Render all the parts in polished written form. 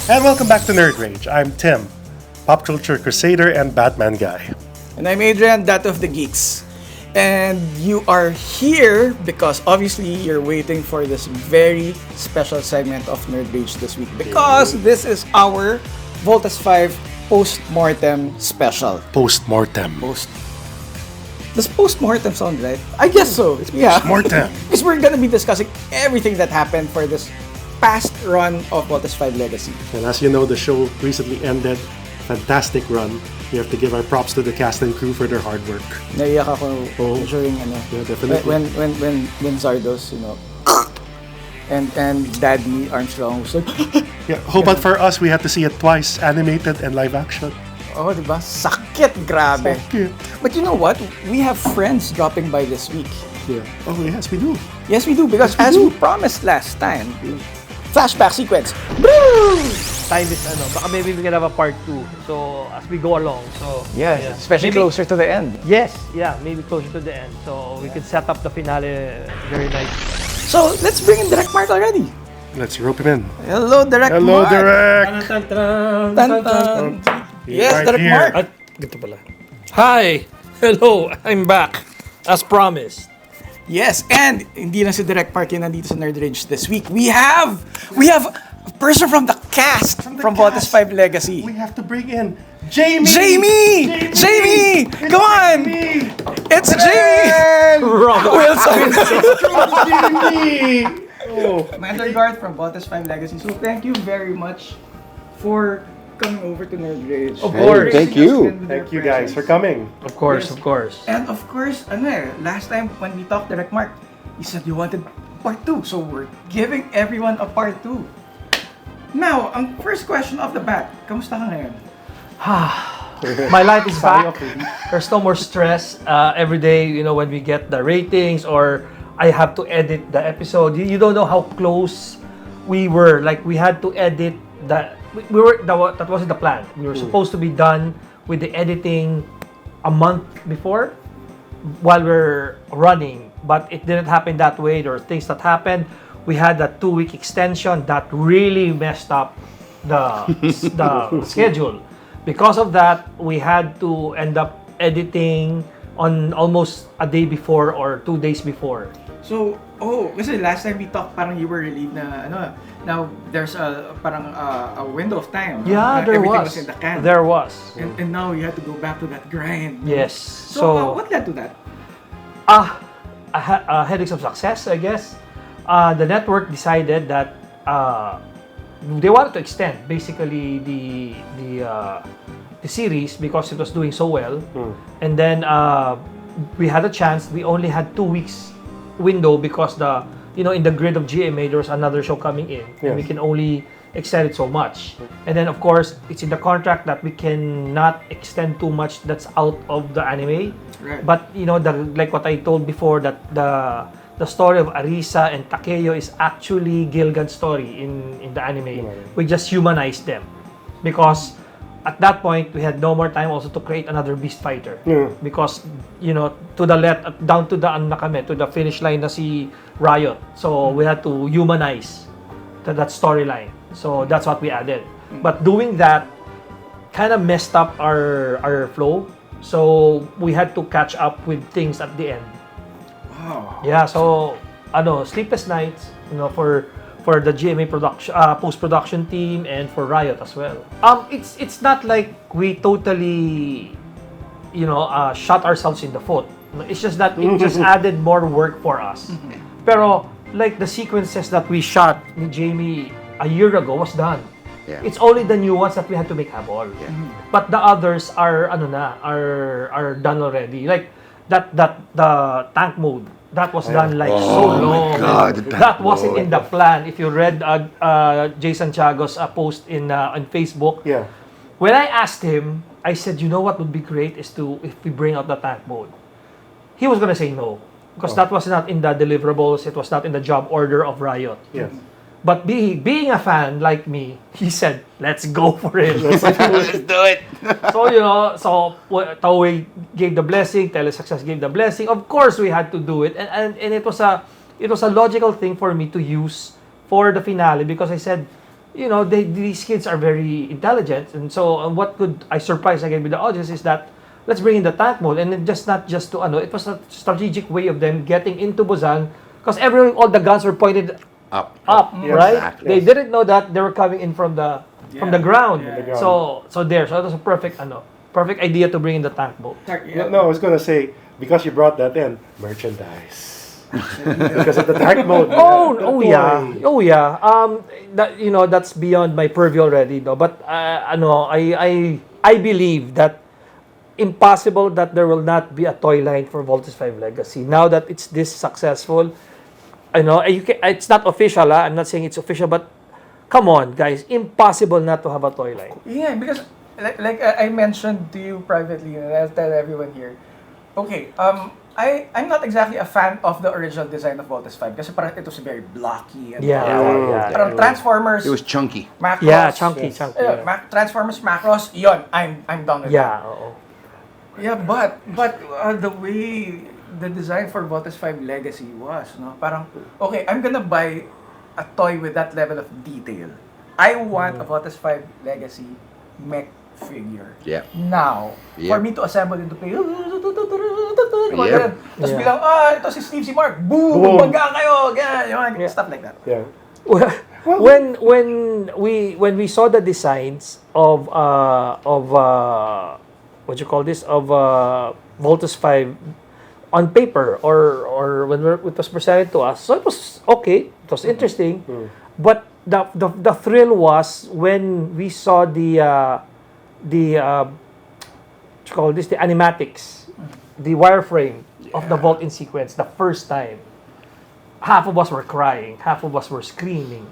And welcome back to Nerd Rage. I'm Tim, pop culture crusader and Batman guy. And I'm Adrian, that of the geeks. And you are here because obviously you're waiting for this very special segment of Nerd Rage this week. Because this is our Voltas 5 post-mortem special. Post-mortem. Does post-mortem sound right? I guess so. Yeah. Post-mortem. Because we're gonna be discussing everything that happened for this past run of Voltas 5 Legacy. And as you know, the show recently ended. Fantastic run. We have to give our props to the cast and crew for their hard work. Naiyak ako during Yeah, definitely. when Zardos, and Daddy Armstrong was like, Yeah, how about for us, we had to see it twice, animated and live action. oh, diba? Sakit, grabe. Sakit. But you know what? We have friends dropping by this week. Yeah. Oh, yes, we do. Yes, we do, because as we promised last time, flashback sequence. Time is baka maybe we can have a part 2. So as we go along. So Yes, yeah. especially Maybe- closer to the end. Yes, yeah, maybe closer to the end. So we can set up the finale very nice. So let's bring in Direct Mark already. Let's rope him in. Hello, Direct Hello, Mark. Direct! Tan, tan. Yes, Right Direct here. Mark. At, ganito pala. Hi! Hello! I'm back. As promised. Yes, and hindi lang si Direct Mark yung nandito sa Nerd Rage this week. We have a person from the cast from Voltas 5 Legacy. We have to bring in Jamie! Jamie! Come on! It's Jamie! Wilson! Jamie! Oh. Commander Garth from Voltas 5 Legacy. So thank you very much for coming over to Nerd Rage. Of course. Gracing Thank you. us with your Thank you guys for presence. coming. Of course, Yes. of course. And of course, last time when we talked Direct Mark, you said you wanted part 2. So we're giving everyone a part 2. Now, ang first question off the bat, kamusta ka ngayon? My life is Sayo, back. baby. There's no more stress every day, when we get the ratings or I have to edit the episode. You don't know how close we were. Like we had to edit that wasn't the plan. We were supposed to be done with the editing a month before while we're running, but it didn't happen that way. There were things that happened. We had a 2-week extension that really messed up the schedule. Because of that, we had to end up editing on almost a day before or 2 days before. So, kasi last time we talked, parang you were relieved na, now there's a window of time. Yeah, there everything was. in the can. There was. And now you had to go back to that grind. Yes. So, what led to that? Headaches of success, I guess. The network decided that they wanted to extend basically the series because it was doing so well. And then we had a chance. We only had 2 weeks window because in the grid of GMA there was another show coming in, and we can only extend it so much. And then of course it's in the contract that we cannot extend too much that's out of the anime. Right. But like what I told before, that the story of Arisa and Takeyo is actually Gilgan's story in the anime. We just humanized them because at that point we had no more time also to create another beast fighter. Because down to the finish line na si Riot. So we had to humanize that storyline. So that's what we added. But doing that kind of messed up our flow. So we had to catch up with things at the end. Wow. Yeah, so sleepless nights, for the GMA production post-production team and for Riot as well. It's not like we totally shot ourselves in the foot. It's just that it just added more work for us. Pero like the sequences that we shot with Jamie a year ago was done. Yeah. It's only the new ones that we had to make habol. But the others are done already. Like the tank mode. That was done like so long. my God, the tank That wasn't mode. in the plan. If you read Jason Tiago's post on Facebook, Yeah. when I asked him, I said, you know what would be great is if we bring out the tank mode. He was gonna say no because that was not in the deliverables. It was not in the job order of Riot. Yes. But being a fan like me, he said, "Let's go for it." Let's do it. So Toei gave the blessing, Telesuccess gave the blessing. Of course, we had to do it, and it was a logical thing for me to use for the finale because I said, these kids are very intelligent, and so what could I surprise again with the audience is that let's bring in the tank mode, and it not just to it was a strategic way of them getting into Busan because all the guns were pointed Up. right? Exactly. They didn't know that they were coming in from the ground. Yeah. So it was a perfect idea to bring in the tank mode. No, I was gonna say because you brought that in merchandise. Because of the tank mode. Oh yeah. That's beyond my purview already, though. But I believe that impossible that there will not be a toy line for Voltes 5 Legacy. Now that it's this successful, it's not official. I'm not saying it's official, but come on, guys, impossible not to have a toy line. Yeah, because like I mentioned to you privately, and I'll tell everyone here. Okay, I'm not exactly a fan of the original design of Voltes 5 kasi parang it was very blocky and parang Transformers. It was chunky. Macross. Yeah, chunky. Transformers Macross, yon, I'm done with that. oo. Yeah, but the way the design for Voltes 5 Legacy was, no? Parang, okay, I'm gonna buy a toy with that level of detail. I want a Voltes 5 Legacy mech figure. Yeah. Now, Yep. for me to assemble into play, Yep. tapos bilang, ito si Steve, si Mark, boom, Boom. bangga kayo, ganyan, stuff like that. Yeah. when we saw the designs of what you call this of Voltes 5 on paper or when it was presented to us, so it was okay, it was interesting, but the thrill was when we saw the what you call this, the animatics, the wireframe of the vault in sequence the first time. Half of us were crying, half of us were screaming.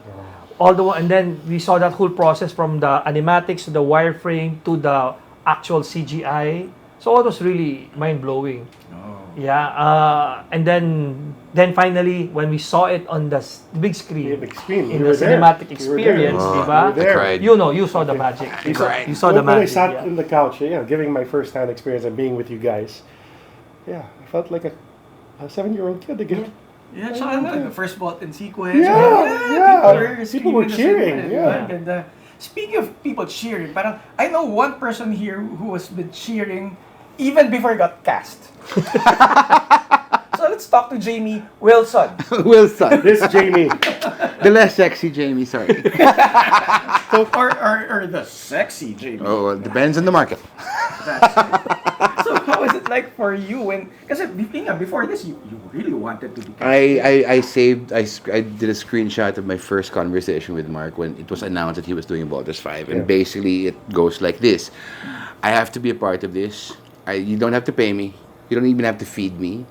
And then we saw that whole process from the animatics to the wireframe to the actual CGI. So it was really mind-blowing. Yeah, and then finally when we saw it on the big screen, in the cinematic experience, diba? there. Cried. You saw the magic. You saw the When I magic. sat Yeah. in the couch, giving my first-hand experience and being with you guys, I felt like a 7-year-old kid again. Yeah, tsaka the first vault in sequence. People were cheering. Yeah. And, speaking of people cheering, parang I know one person here who has been cheering even before he got cast. So let's talk to Jamie Wilson. Wilson. This Jamie. The less sexy Jamie, sorry. or the sexy Jamie. Oh, it depends on the market. So how is it like for you when? Kasi before this, you really wanted to be. I did a screenshot of my first conversation with Mark when it was announced that he was doing Voltes 5, and basically it goes like this: I have to be a part of this. You don't have to pay me. You don't even have to feed me.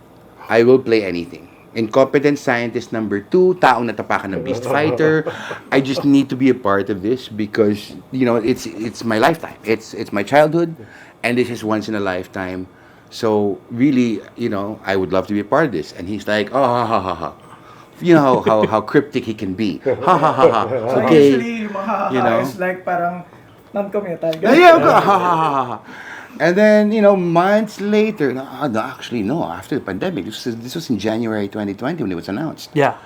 I will play anything. Incompetent scientist number 2, taong natapakan ng Beast Fighter. I just need to be a part of this because it's my lifetime. It's my childhood, and this is once in a lifetime. So really, I would love to be a part of this. And he's like, oh, ha ha ha ha. You know how cryptic he can be. Ha ha ha ha. So Okay. usually, it's like parang non-committal. Yeah, ha ha ha ha. And then, months later, after the pandemic, this was in January 2020 when it was announced. Yeah.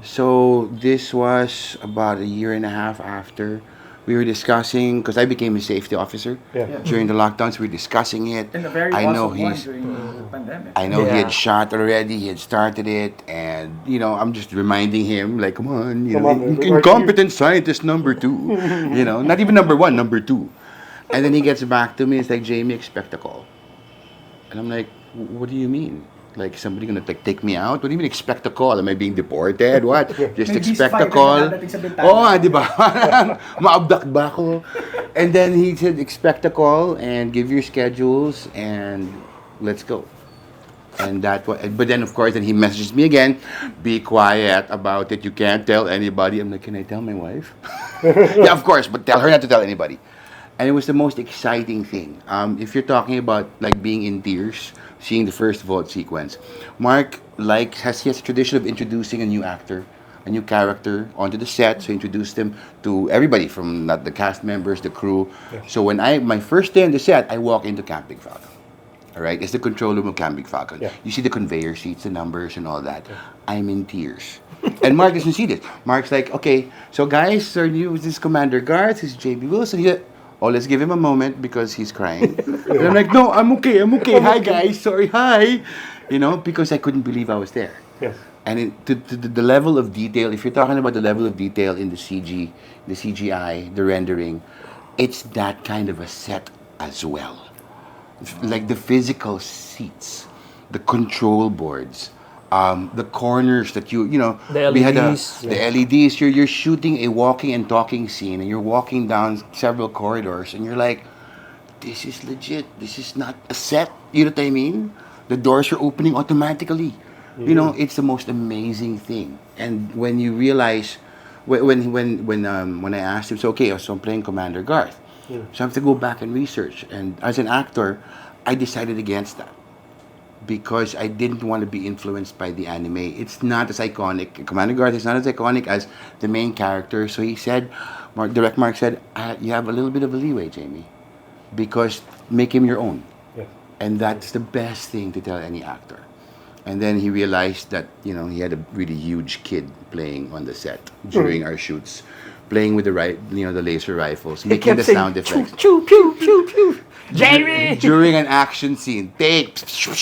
So this was about a year and a half after we were discussing, because I became a safety officer during the lockdowns. We were discussing it. And the very I know awesome one he's. during the pandemic. I know he Yeah. had shot already. He had started it, and I'm just reminding him, like, come on, incompetent scientist number 2. Not even number 1, number 2. And then he gets back to me. It's like, Jamie, expect a call. And I'm like, what do you mean? Like, somebody gonna take me out? What do you mean expect a call? Am I being deported? What? Just May expect a Beast call? Fighter na dadating sa bintana. Oo, di ba? Maabdak ba ako? And then he said, expect a call and give your schedules and let's go. And but then of course, then he messages me again, be quiet about it. You can't tell anybody. I'm like, can I tell my wife? Yeah, of course, but tell her not to tell anybody. And it was the most exciting thing. If you're talking about like being in tears, seeing the first vault sequence, Mark he has a tradition of introducing a new actor, a new character onto the set. So he introduced them to everybody from the cast members, the crew. So when my first day on the set, I walk into Camp Big Falcon. All right, it's the control room of Camp Big Falcon. Yeah. You see the conveyor seats, the numbers, and all that. I'm in tears. And Mark doesn't see this. Mark's like, okay, so guys, sir, this is Commander Garth, this is JB Wilson. Let's give him a moment because he's crying. And I'm like, no, I'm okay. Hi, guys. Sorry, hi. Because I couldn't believe I was there. Yes. And to the level of detail, if you're talking about the level of detail in the CGI, the rendering, it's that kind of a set as well. Like the physical seats, the control boards, the corners that The we had LEDs. the LEDs. You're shooting a walking and talking scene, and you're walking down several corridors, and you're like, this is legit. This is not a set. You know what I mean? The doors are opening automatically. It's the most amazing thing. And when you realize, when I asked him, so okay, so I'm playing Commander Garth. So I have to go back and research. And as an actor, I decided against that because I didn't want to be influenced by the anime. It's not as iconic. Commander Garth is not as iconic as the main character. So he said, Mark said, you have a little bit of a leeway, Jamie, because make him your own. Yeah. And that's the best thing to tell any actor. And then he realized that, he had a really huge kid playing on the set during our shoots, playing with the laser rifles, making the sound effects. Choo, pew, pew, pew. Jamie! During an action scene, take. you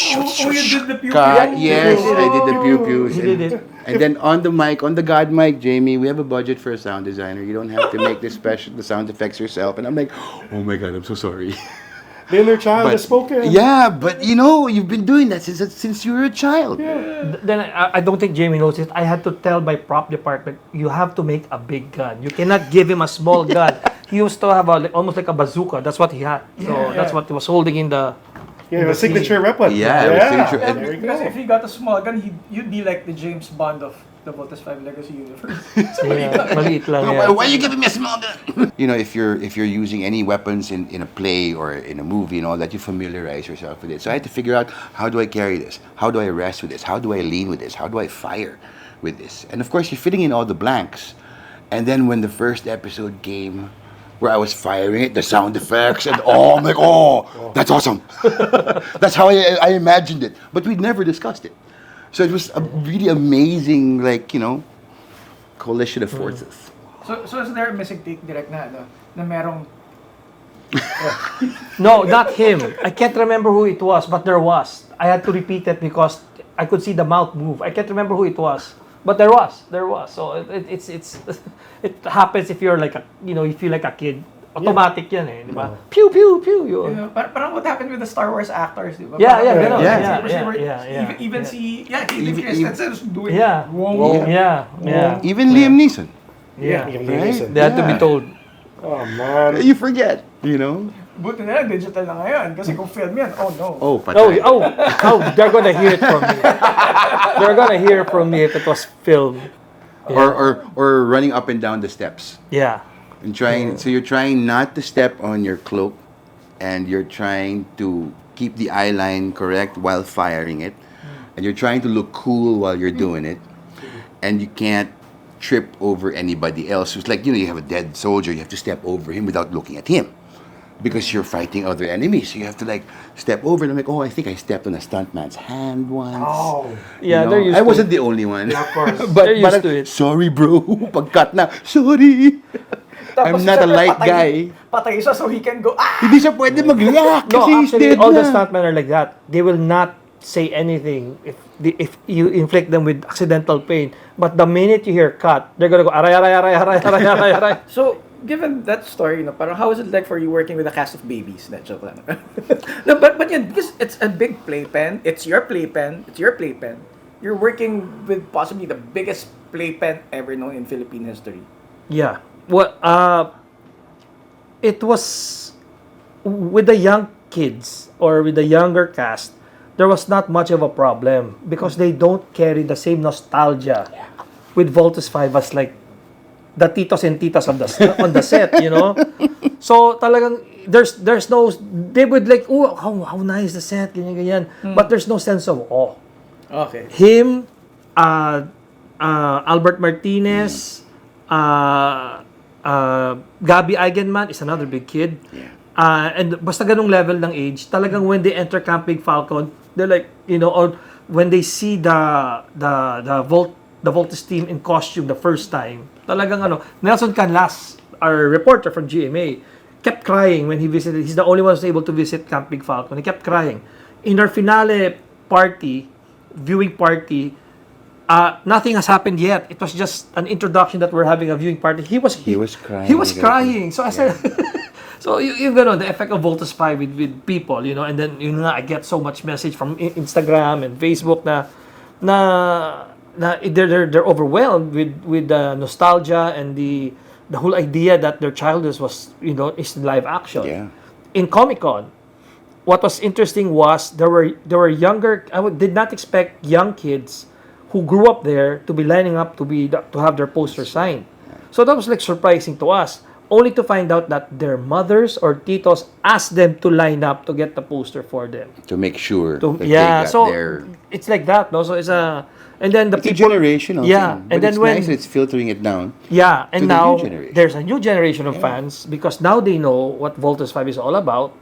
did the pew Cut. pew. Yes, I did the pew pews. He did it. And then on the God mic, Jamie, we have a budget for a sound designer. You don't have to make the sound effects yourself. And I'm like, oh my God, I'm so sorry. The inner child has spoken. Yeah, but you've been doing that since you were a child. Then I don't think Jamie knows it. I had to tell my prop department, you have to make a big gun. You cannot give him a small gun. He used to have almost like a bazooka. That's what he had. So that's what he was holding in the... Yeah, a signature weapon. Yeah, it was signature. There you Because go. if he got a small gun, you'd be like the James Bond of the Voltes 5 Legacy universe. Yeah, maliit lang. Why Yeah. are you giving me a small gun? If you're using any weapons in a play or in a movie and all that, you familiarize yourself with it. So I had to figure out, how do I carry this? How do I rest with this? How do I lean with this? How do I fire with this? And of course, you're filling in all the blanks. And then when the first episode came, where I was firing it, the sound effects, and I'm like, that's awesome. That's how I imagined it. But we'd never discussed it. So it was a really amazing, coalition of forces. So is there a missing take direct na merong... No, not him. I can't remember who it was, but there was. I had to repeat it because I could see the mouth move. I can't remember who it was, but there was. So it happens if you're like you feel like a kid. Automatic yan di ba? Pew pew pew. Yun. Parang what happened with the Star Wars actors, di ba? Ganun. Even Christensen was doing Even Liam Neeson. They had to be told. Oh man. You forget, Buti na lang, digital na ngayon. Kasi kung film yan, oh no. Oh, patay. They're gonna hear it from me. They're gonna hear from me if it was film. Or running up and down the steps. Yeah. And so you're trying not to step on your cloak, and you're trying to keep the eye line correct while firing it, and you're trying to look cool while you're doing it, and you can't trip over anybody else. It's like, you have a dead soldier, you have to step over him without looking at him, because you're fighting other enemies. So you have to step over, and I'm like, I think I stepped on a stuntman's hand once. Oh. Yeah, they're used I to wasn't the only one. Yeah, of course. but They're used to it. Sorry, bro. Pag-cut na. Sorry. I'm not a light guy. Patay siya so he can go, Hindi siya pwede mag-react No, kasi he's actually, dead all the na. stuntmen are like that. They will not say anything if you inflict them with accidental pain. But the minute you hear cut, they're gonna go aray aray aray aray aray aray aray. So, given that story, parang how is it like for you working with a cast of babies? That joke lang. No, but yun, because it's a big playpen. It's your playpen. You're working with possibly the biggest playpen ever known in Philippine history. Yeah. Well, it was with the young kids or with the younger cast, there was not much of a problem because they don't carry the same nostalgia with Voltes 5 as like the titos and titas on the set, So talagang there's no, they would like, oh, how nice the set, ganyan. But there's no sense of awe. Okay. Him, Albert Martinez, Gabby Eigenman is another big kid. And basta ganung level ng age, talagang when they enter Camp Big Falcon, they're like, or when they see the Voltes team in costume the first time, talagang Nelson Canlas, our reporter from GMA, kept crying when he visited. He's the only one who's able to visit Camp Big Falcon. He kept crying. In our finale viewing party, nothing has happened yet. It was just an introduction that we're having a viewing party. He was crying. He was crying. So I said, so you know the effect of Voltes 5 with people, and then I get so much message from Instagram and Facebook na they're overwhelmed with the nostalgia and the whole idea that their childhood was is live action. Yeah. In Comic-Con, what was interesting was there were younger. Did not expect young kids who grew up there to be lining up to have their poster signed. So that was like surprising to us, only to find out that their mothers or titos asked them to line up to get the poster for them. To make sure that they Yeah, got so their... it's like that, no? So it's and then the It's a people, generational yeah, thing. and But then it's when nice that it's filtering it down. yeah, and to the now new generation. there's a new generation of fans because now they know what Voltes 5 is all about,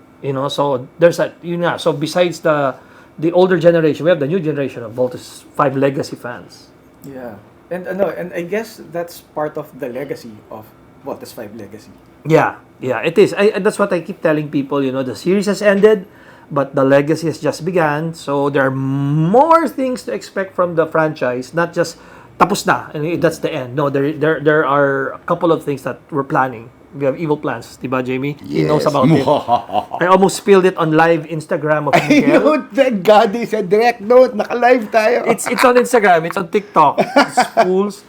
so there's so besides the older generation, we have the new generation of Voltes 5 legacy fans. Yeah. And I guess that's part of the legacy of Voltes 5 legacy. Yeah, it is. That's what I keep telling people. The series has ended, but the legacy has just begun. So there are more things to expect from the franchise, not just tapos na and that's the end. No, there are a couple of things that we're planning. We have evil plans, diba, Jamie? He knows about it. I almost spilled it on live Instagram of I Miguel. know, thank God they said direct note, naka-live tayo. It's on Instagram, it's on TikTok. It's fools.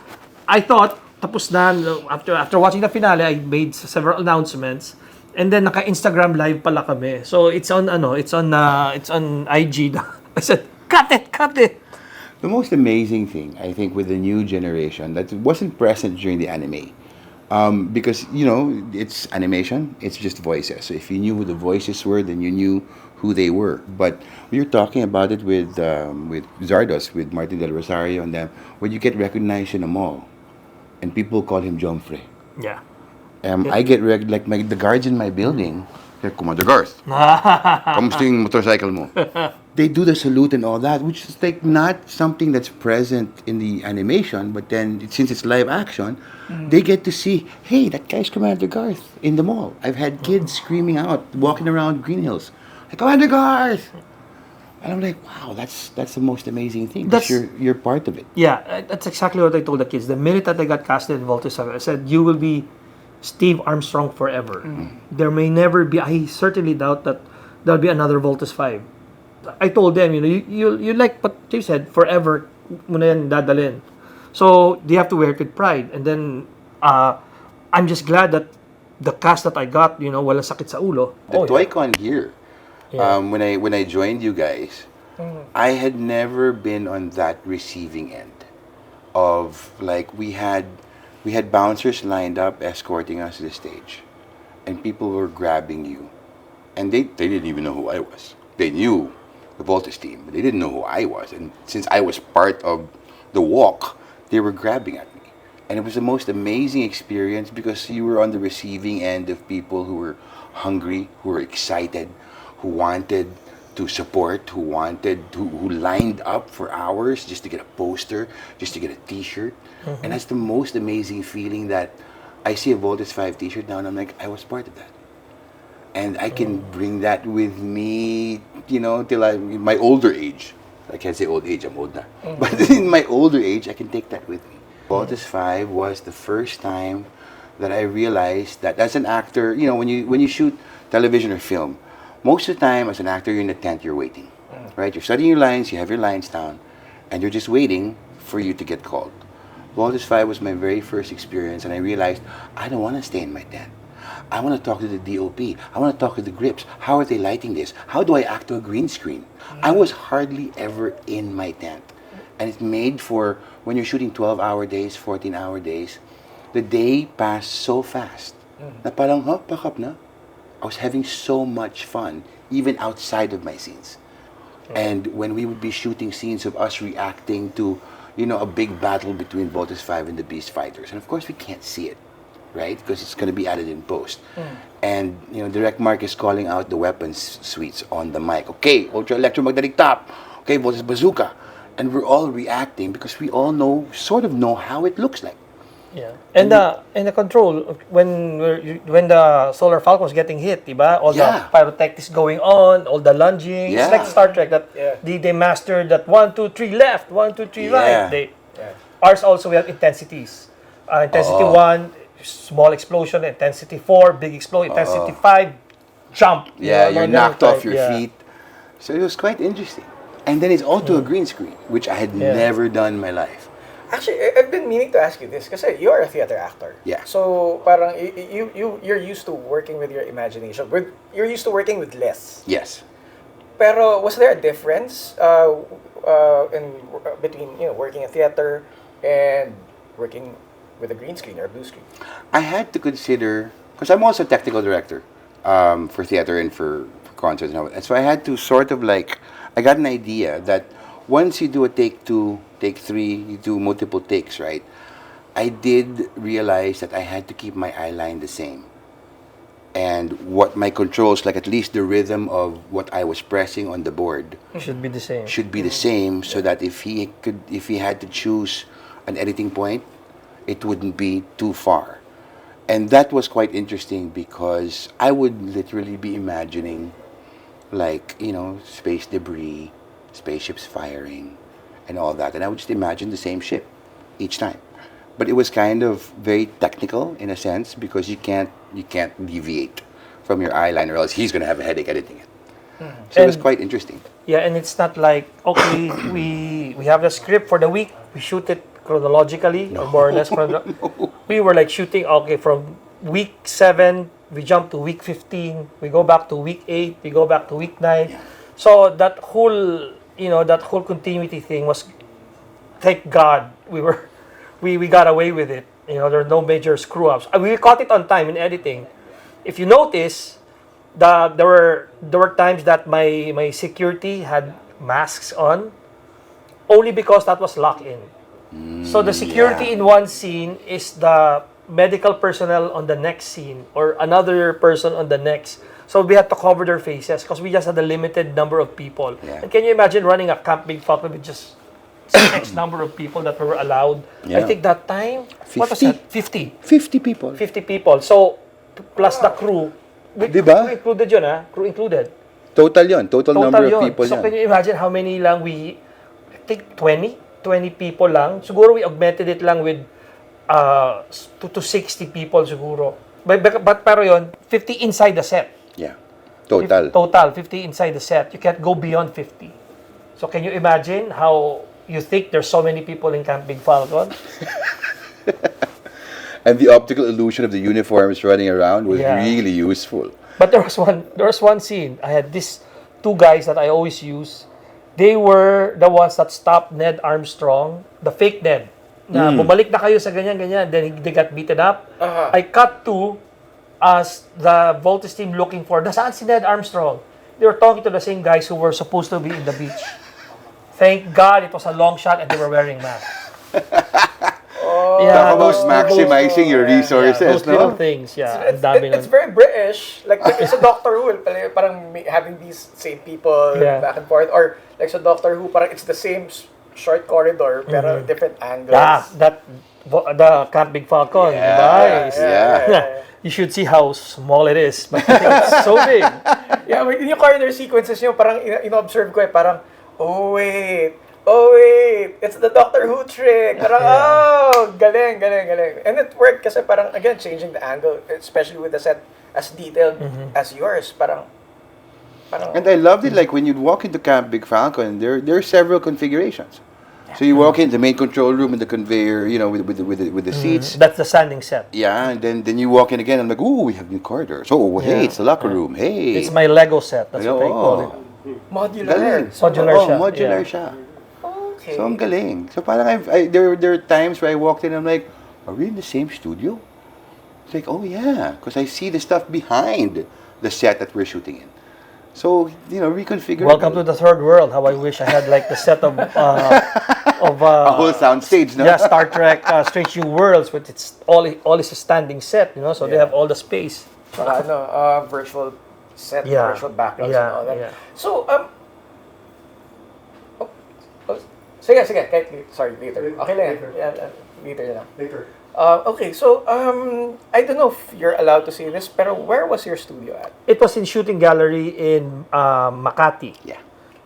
I thought tapos na after watching the finale, I made several announcements and then naka-Instagram live pala kami. So it's on IG. I said, cut it. The most amazing thing, I think, with the new generation that wasn't present during the anime, because it's animation, it's just voices. So if you knew who the voices were, then you knew who they were. But we were talking about it with Zardos, with Martin Del Rosario and them, when you get recognized in a mall, and people call him Jomfrey. Yeah. I get the guards in my building. They're Commander Garth. Kamusta yung motorcycle mo? They do the salute and all that, which is like not something that's present in the animation, but then since it's live action, they get to see, hey, that guy's Commander Garth in the mall. I've had kids screaming out, walking around Green Hills, like, Commander Garth! And I'm like, wow, that's the most amazing thing. Because you're part of it. Yeah, that's exactly what I told the kids. The minute that I got casted in Voltes 7, I said, you will be Steve Armstrong forever. There may never be, I certainly doubt that there'll be another Voltes 5. I told them, you like what they said, forever mo na yan dadalhin. So, they have to wear it with pride. And then, I'm just glad that the cast that I got, walang sakit sa ulo. The Toy-Con here, Yeah. when I joined you guys, I had never been on that receiving end of, like, we had bouncers lined up escorting us to the stage, and people were grabbing you, and they didn't even know who I was. They knew the Voltes team, but they didn't know who I was. And since I was part of the walk, they were grabbing at me, and it was the most amazing experience because you were on the receiving end of people who were hungry, who were excited, who wanted to support, who lined up for hours just to get a poster, just to get a T-shirt. And that's the most amazing feeling, that I see a Voltes 5 T-shirt now and I'm like, I was part of that. And I can bring that with me, till my older age. I can't say old age, I'm old now. But in my older age, I can take that with me. Voltes 5 was the first time that I realized that as an actor, when you shoot television or film, most of the time as an actor, you're in a tent, you're waiting. Right? You're studying your lines, you have your lines down, and you're just waiting for you to get called. Voltes 5 was my very first experience, and I realized I don't want to stay in my tent. I want to talk to the DOP. I want to talk to the grips. How are they lighting this? How do I act to a green screen? I was hardly ever in my tent. And it's made for when you're shooting 12-hour days, 14-hour days. The day passed so fast. Na parang, pack up na. I was having so much fun, even outside of my scenes. And when we would be shooting scenes of us reacting to, a big battle between Voltes 5 and the Beast Fighters. And of course, we can't see it. right? Because it's going to be added in post. And, Direct Mark is calling out the weapons suites on the mic. Okay, Ultra Electromagnetic Top. Okay, Voltage Bazooka. And we're all reacting because we all sort of know how it looks like. Yeah. And the control when the Solar Falcon was getting hit, diba? All the pyrotechnics going on, all the lunging. Yeah. It's like Star Trek that they mastered that 1, 2, 3 left, 1, 2, 3 right. Ours also we have intensities. Intensity 1, small explosion. Intensity 4, big explosion. Intensity 5, jump. Yeah, you're knocked off your Yeah. feet. So it was quite interesting. And then it's all to a green screen, which I had never done in my life. Actually, I've been meaning to ask you this kasi you're a theater actor. Yeah. So, parang you're used to working with your imagination. You're used to working with less. Yes. Pero was there a difference between working in theater and working with a green screen or a blue screen? I had to consider, because I'm also a technical director for theater and for concerts and all that. And so I had to sort of I got an idea that once you do a take 2, take 3, you do multiple takes, right? I did realize that I had to keep my eye line the same. And what my controls, at least the rhythm of what I was pressing on the board Should be the same. should be the same, so that if he had to choose an editing point, it wouldn't be too far. And that was quite interesting because I would literally be imagining space debris, spaceships firing, and all that. And I would just imagine the same ship each time. But it was kind of very technical in a sense because you can't deviate from your eye line or else he's going to have a headache editing it. So it was quite interesting. Yeah, and it's not like, okay, we have the script for the week, we shoot it chronologically, or more or less. We were shooting, okay, from week 7, we jump to week 15, we go back to week 8, we go back to week 9. Yeah. So that whole continuity thing was, thank God, we got away with it. There are no major screw-ups. We caught it on time in editing. If you notice, there were times that my security had masks on, only because that was lock-in. So the security in one scene is the medical personnel on the next scene, or another person on the next. So we had to cover their faces because we just had a limited number of people. Yeah. And can you imagine running a Camp Big Falcon with just X number of people that were allowed? Yeah. I think that time, 50. what was that? 50. 50 people. 50 people. So, plus the crew. Diba? Crew included yun, ha? Crew included. Total yun. Total number yun. of people So, yan. can you imagine how many lang I think 20 people lang. Siguro we augmented it lang with to 60 people siguro. But pero yun, 50 inside the set. Yeah. Total. Total, 50 inside the set. You can't go beyond 50. So, can you imagine how you think there's so many people in Camp Big Falcon? And the optical illusion of the uniforms running around was really useful. But there was one scene. I had these 2 guys that I always use. They were the ones that stopped Ned Armstrong, the fake Ned. Na bumalik na kayo sa ganyan. Then they got beaten up. I cut to as the Voltes team looking for, nasaan si Ned Armstrong? They were talking to the same guys who were supposed to be in the beach. Thank God it was a long shot and they were wearing masks. Talk about maximizing your resources, those no? little things, It's very British. It's a Doctor Who, parang having these same people back and forth. Or like sa Doctor Who, parang it's the same short corridor, pero different angles. The Camp Big Falcon, Yeah. You should see how small it is, but it's so big. Yeah, yung corridor sequences nyo, parang ino-observe ko parang, oh wait, it's the Doctor Who trick. Parang, galing. And it worked kasi parang, again, changing the angle, especially with the set as detailed as yours. Parang. And I loved it, when you'd walk into Camp Big Falcon, there are several configurations. So you walk in the main control room and the conveyor, with the seats. That's the standing set. Yeah, and then you walk in again, and I'm like, ooh, we have new corridors. Oh, hey, it's the locker room. Hey. It's my Lego set. That's what I call it. Modular. Galing. Modular siya. Modular siya. Okay. So, ang galing. So, parang there are times where I walked in and I'm like, are we in the same studio? It's like, oh yeah, because I see the stuff behind the set that we're shooting in. So, reconfigure. Welcome to the third world. How I wish I had like the set of a whole sound stage, no? yeah, Star Trek Strange New Worlds, but it's all is a standing set, so they have all the space. Virtual set, Yeah. virtual backgrounds Yeah, and all that. yeah. So, sige, sorry, later. Okay lang yan. Later na lang. Later. Okay, so, I don't know if you're allowed to say this, pero where was your studio at? It was in Shooting Gallery in Makati. Yeah.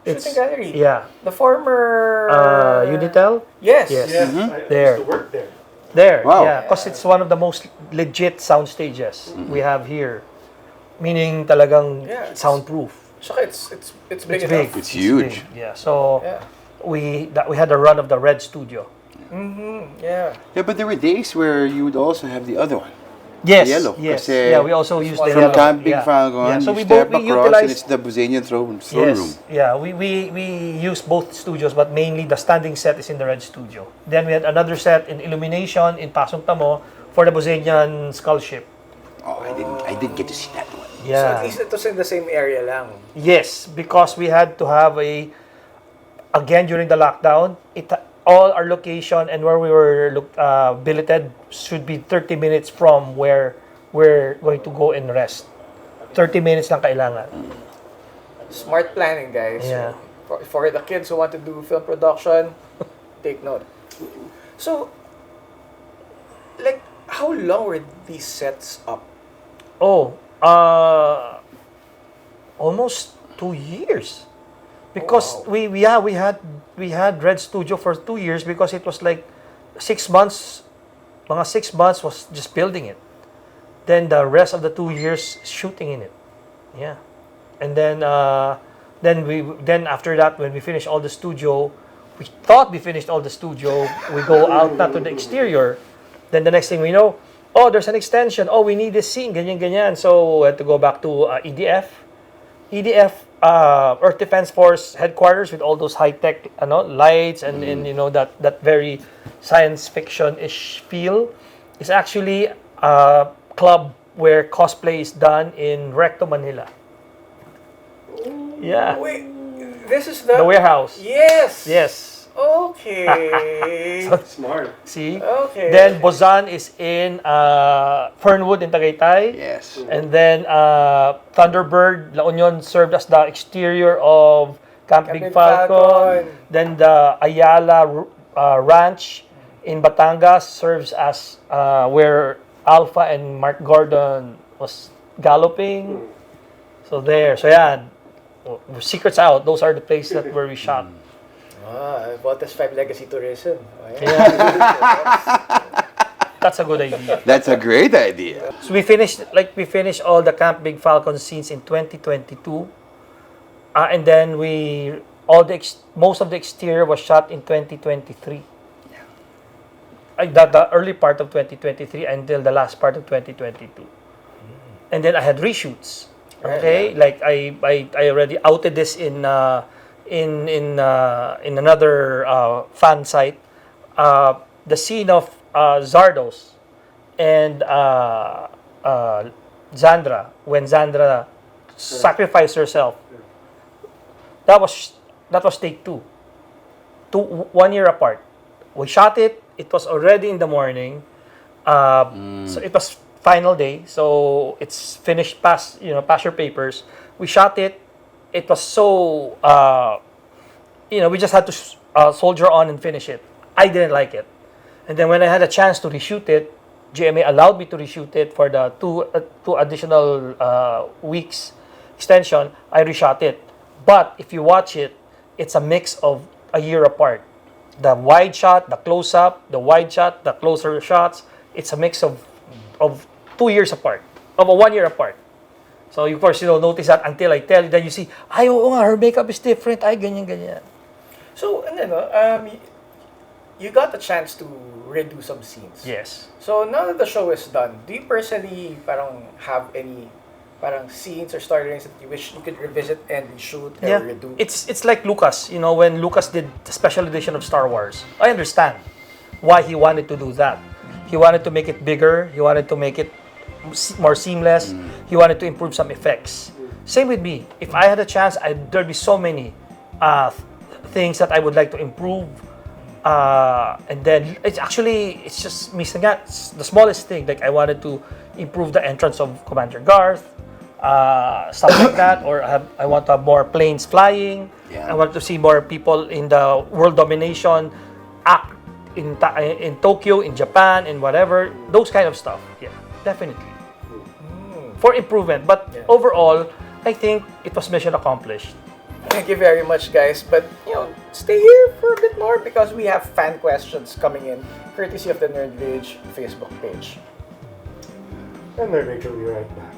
Shooting gallery? Yeah. The former... Unitel? Yes. Yes. Yes, There. I used to work there. There, Wow. yeah, because it's one of the most legit sound stages we have here. Meaning talagang Yeah, it's- soundproof. Saka it's big It's enough. big. It's huge. Big. Yeah. So Yeah. we had a run of the Red Studio. Yeah. Yeah, but there were days where you would also have the other one. Yes. Yellow, Yes. kasi Yeah, we also use the From yellow. Camp Big yeah. Falcon, Yeah. So you we step both we across and utilize. it's the Buzanian throne Yes. room. Yeah. We use both studios, but mainly the standing set is in the Red Studio. Then we had another set in Illumination in Pasong Tamo for the Bosenian Skull Ship. Oh, I didn't get to see that one. So Yeah. at least it was in the same area lang. Yes, because we had to have again during the lockdown, all our location and where we were billeted should be 30 minutes from where we're going to go and rest. 30 minutes lang kailangan. Smart planning, guys. Yeah. For the kids who want to do film production, take note. So, like, how long were these sets up? Oh, almost 2 years. Because Wow. we had Red Studio for 2 years because it was like 6 months, mga 6 months was just building it. Then the rest of the 2 years shooting in it. Yeah. And then after that when we finished all the studio, we thought we finished all the studio, we go out not to the exterior. Then the next thing we know, oh, there's an extension. Oh, we need this scene, ganyan. So we had to go back to EDF, Earth Defense Force headquarters with all those high-tech lights and that very science fiction-ish feel. Is actually a club where cosplay is done in Recto, Manila. Yeah. Wait, this is the... The warehouse. Yes! Yes. Okay. Smart. See? Okay. Then Bozan is in Fernwood in Tagaytay. Yes. And then Thunderbird, La Union served as the exterior of Camp Big Falcon. Then the Ayala Ranch in Batangas serves as where Alpha and Mark Gordon was galloping. So there. So yeah, secrets out. Those are the places that where we shot. Voltes 5 Legacy Tourism. That's a good idea. That's a great idea. So we finished all the Camp Big Falcon scenes in 2022, and then most of the exterior was shot in 2023. The early part of 2023 until the last part of 2022, and then I had reshoots. Okay, like I already outed this in another fan site. The scene of Zardos and Zandra, when Zandra sacrificed herself, that was take 2, 1 year apart. We shot it. It was already in the morning, so it was final day. So it's finished past your papers. We shot it. It was so we just had to soldier on and finish it. I didn't like it. And then when I had a chance to reshoot it, GMA allowed me to reshoot it for the two additional weeks extension. I reshot it. But if you watch it, it's a mix of a year apart. The wide shot, the close-up, the wide shot, the closer shots. It's a mix of 2 years apart, of a 1 year apart. So of course, notice that until I tell you, then you see, ay, oo nga, her makeup is different. Ay, ganyan. So, you got the chance to redo some scenes. Yes. So, now that the show is done, do you personally have any scenes or storylines that you wish you could revisit and reshoot or Yeah. redo? It's like Lucas, when Lucas did the special edition of Star Wars. I understand why he wanted to do that. He wanted to make it bigger. He wanted to make it more seamless. He wanted to improve some effects. Same with me. If I had a chance, there'd be so many things that I would like to improve. And then it's just missing out. It's the smallest thing. Like I wanted to improve the entrance of Commander Garth, stuff like that. Or I want to have more planes flying. Yeah. I want to see more people in the world domination act in Tokyo, in Japan, in whatever. Those kind of stuff. Yeah, definitely. For improvement. But overall, I think it was mission accomplished. Thank you very much, guys. But, stay here for a bit more because we have fan questions coming in, courtesy of the Nerd Village Facebook page. And Nerd Rage will be right back.